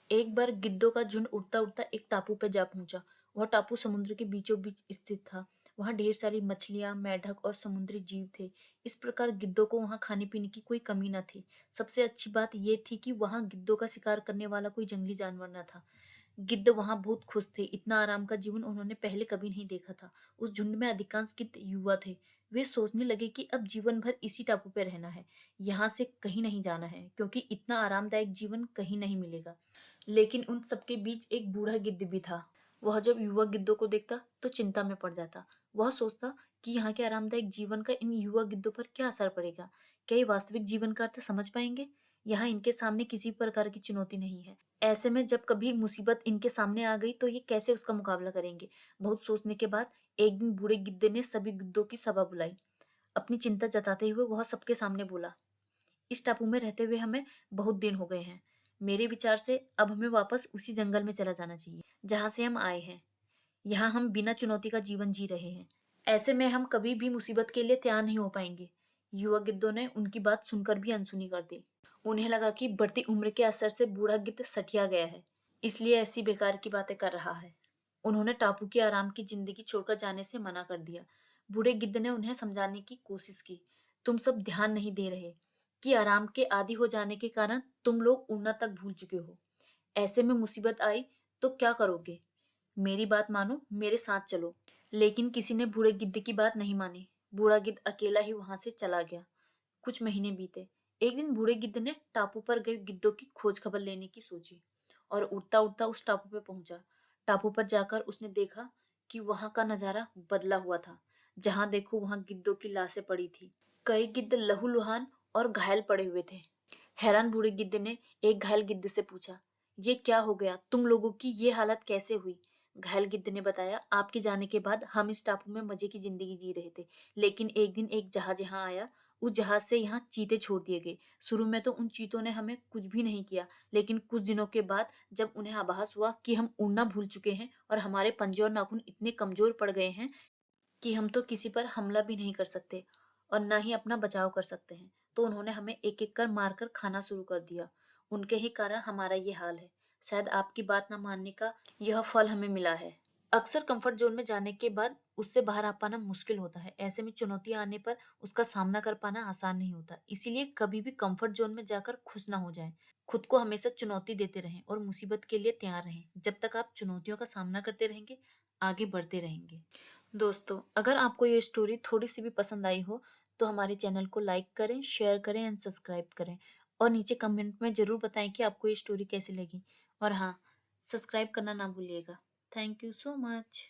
एक बार गिद्धों का झुंड उड़ता उड़ता एक टापू पर जा पहुंचा। वह टापू समुद्र के बीचों बीच स्थित था। वहां ढेर सारी मछलियां, मेढक और समुद्री जीव थे। इस प्रकार गिद्धों को वहां खाने पीने की कोई कमी न थी। सबसे अच्छी बात यह थी कि वहां गिद्धों का शिकार करने वाला कोई जंगली जानवर न था। गिद्ध वहां बहुत खुश थे। इतना आराम का जीवन उन्होंने पहले कभी नहीं देखा था। उस झुंड में अधिकांश गिद्ध युवा थे। वे सोचने लगे कि अब जीवन भर इसी टापू पर रहना है। यहाँ से कहीं नहीं जाना है, क्योंकि इतना आरामदायक जीवन कहीं नहीं मिलेगा। लेकिन उन सबके बीच एक बूढ़ा गिद्ध भी था। वह जब युवा गिद्धों को देखता तो चिंता में पड़ जाता। वह सोचता कि यहाँ के आरामदायक जीवन का इन युवा गिद्धों पर क्या असर पड़ेगा। क्या ये वास्तविक जीवन का अर्थ समझ पाएंगे? यहाँ इनके सामने किसी प्रकार की चुनौती नहीं है। ऐसे में जब कभी मुसीबत इनके सामने आ गई तो ये कैसे उसका मुकाबला करेंगे? बहुत सोचने के बाद एक दिन बूढ़े गिद्ध ने सभी गिद्धों की सभा बुलाई। अपनी चिंता जताते हुए वह सबके सामने बोला, इस टापू में रहते हुए हमें बहुत दिन हो गए हैं। मेरे विचार से अब हमें वापस उसी जंगल में चला जाना चाहिए जहां से हम आए हैं। यहाँ हम बिना चुनौती का जीवन जी रहे हैं। ऐसे में हम कभी भी मुसीबत के लिए तैयार नहीं हो पाएंगे। युवा गिद्धों ने उनकी बात सुनकर भी अनसुनी कर दी। उन्हें लगा कि बढ़ती उम्र के असर से बूढ़ा गिद्ध सठिया गया है, इसलिए ऐसी बेकार की बातें कर रहा है। उन्होंने टापू की आराम की जिंदगी छोड़कर जाने से मना कर दिया। बूढ़े गिद्ध ने उन्हें समझाने की कोशिश की, तुम सब ध्यान नहीं दे रहे कि आराम के आदी हो जाने के कारण तुम लोग उड़ना तक भूल चुके हो। ऐसे में मुसीबत आई तो क्या करोगे? मेरी बात मानो, मेरे साथ चलो। लेकिन किसी ने बूढ़े गिद्ध की बात नहीं मानी। बूढ़ा गिद्ध अकेला ही वहां से चला गया। कुछ महीने बीते। एक दिन बूढ़े गिद्ध ने टापू पर गए गिद्धों की खोज खबर लेने की सोची और उड़ता उड़ता उस टापू पर पहुंचा। टापू पर जाकर उसने देखा कि वहां का नजारा बदला हुआ था। जहां देखो वहां गिद्धों की लाशें पड़ी थी। कई गिद्ध लहूलुहान और घायल पड़े हुए थे। हैरान बूढ़े गिद्ध ने एक घायल गिद्ध से पूछा, ये क्या हो गया? तुम लोगों की ये हालत कैसे हुई? घायल गिद्ध ने बताया, आपके जाने के बाद हम इस टापू में मजे की जिंदगी जी रहे थे। लेकिन एक दिन एक जहाज यहाँ आया। उस जहाज से यहाँ चीते छोड़ दिए गए। शुरू में तो उन चीतों ने हमें कुछ भी नहीं किया, लेकिन कुछ दिनों के बाद जब उन्हें आभास हुआ कि हम उड़ना भूल चुके हैं और हमारे पंजे और नाखून इतने कमजोर पड़ गए हैं कि हम तो किसी पर हमला भी नहीं कर सकते और ना ही अपना बचाव कर सकते हैं, तो उन्होंने हमें एक एक कर मारकर खाना शुरू कर दिया। उनके ही कारण हमारा ये हाल है। शायद आपकी बात ना मानने का यह फल हमें मिला है। अक्सर कंफर्ट जोन में जाने के बाद उससे बाहर आ पाना मुश्किल होता है। ऐसे में चुनौतियां आने पर उसका सामना कर पाना आसान नहीं होता। इसीलिए कभी भी कंफर्ट जोन में जाकर खुश ना हो जाएं। खुद को हमेशा चुनौती देते रहें और मुसीबत के लिए तैयार रहें। जब तक आप चुनौतियों का सामना करते रहेंगे, आगे बढ़ते रहेंगे। दोस्तों, अगर आपको ये स्टोरी थोड़ी सी भी पसंद आई हो तो हमारे चैनल को लाइक करें, शेयर करें एंड सब्सक्राइब करें। और नीचे कमेंट में ज़रूर बताएं कि आपको ये स्टोरी कैसी लगी। और हाँ, सब्सक्राइब करना ना भूलिएगा। Thank you so much.